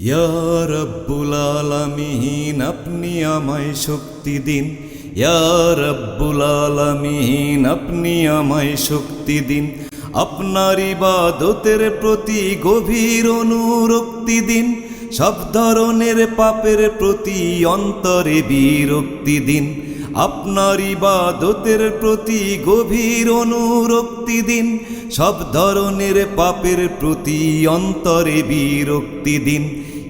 ইয়া রব্বুল আলামিন আপনি আমায় শক্তি দিন, ইয়া রব্বুল আলামিন আপনি আমায় শক্তি দিন। আপনার ইবাদতের প্রতি গভীর অনুরক্তি দিন, সব ধরনের পাপের প্রতি অন্তরে বিরক্তি দিন। আপনার ইবাদতের প্রতি গভীর অনুরক্তি দিন, সব ধরনের পাপের প্রতি অন্তরে বিরক্তি দিন।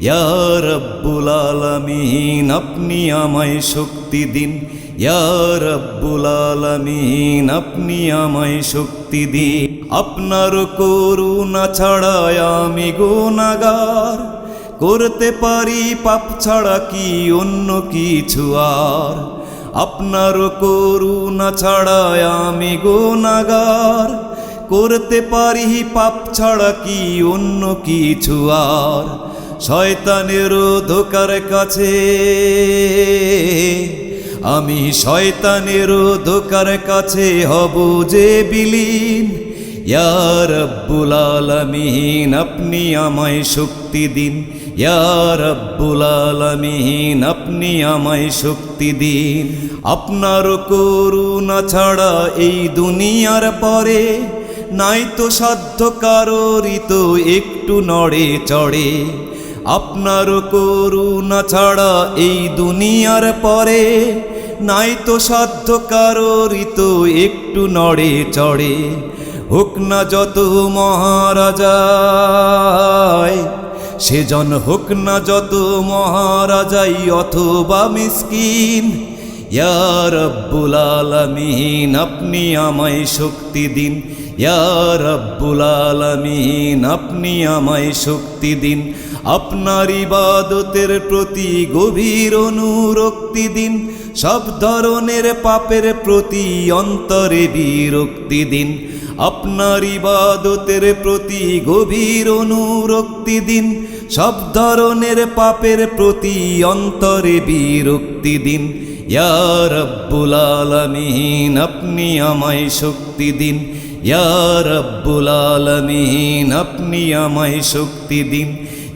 ইয়া রব্বুল আলামিন আপনি আমায় শক্তি দিন, ইয়া রব্বুল আলামিন আপনি আমায় শক্তি দিন। আপনার করুণা ছাড়া আমি গুনাহগার, করতে পারি পাপ ছাড়া কি অন্য কিছু আর। আপনার করুণা ছাড়া আমি গুনাহগার, করতে পারি পাপ ছাড়া কি অন্য কিছু আর। শয়তানের ধোঁকার কাছে আমি শয়তানের ধোঁকার কাছে হব যে বিলীন। ইয়া রব্বুল আলামিন আপনি আমায় শক্তি দিন, ইয়া রব্বুল আলামিন আপনি আমায় শক্তি দিন। আপনার করুণা ছাড়া এই দুনিয়ার পরে নাই তো সাধ্য কারোরই তো একটু নড়ে চড়ে। আপনার করুণা ছাড়া এই দুনিয়ার পরে নাই তো সাধ্য কারোরই তো একটু নড়ে চড়ে। হোক না যত মহারাজাই সেজন, হোক না যত মহারাজাই অথবা মিসকিন। ইয়া রব্বুল আলামিন আপনি আমায় শক্তি দিন, ইয়া রব্বুল আলামিন আপনি আমায় শক্তি দিন। আপনার ইবাদতের প্রতি গভীর অনুরক্তি দিন, সব ধরনের পাপের প্রতি অন্তরে বিরক্তি দিন। আপনার ইবাদতের প্রতি গভীর অনুরক্তি দিন, সব ধরনের পাপের প্রতি অন্তরে বিরক্তি দিন। ইয়া রব্বুল আলামিন আপনি আমায় শক্তি দিন, ইয়া রব্বুল আলামিন আপনি আমায় শক্তি দিন,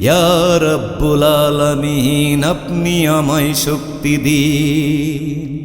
ইয়া রব্বুল আলামিন আপনি আমায় শক্তি দিন।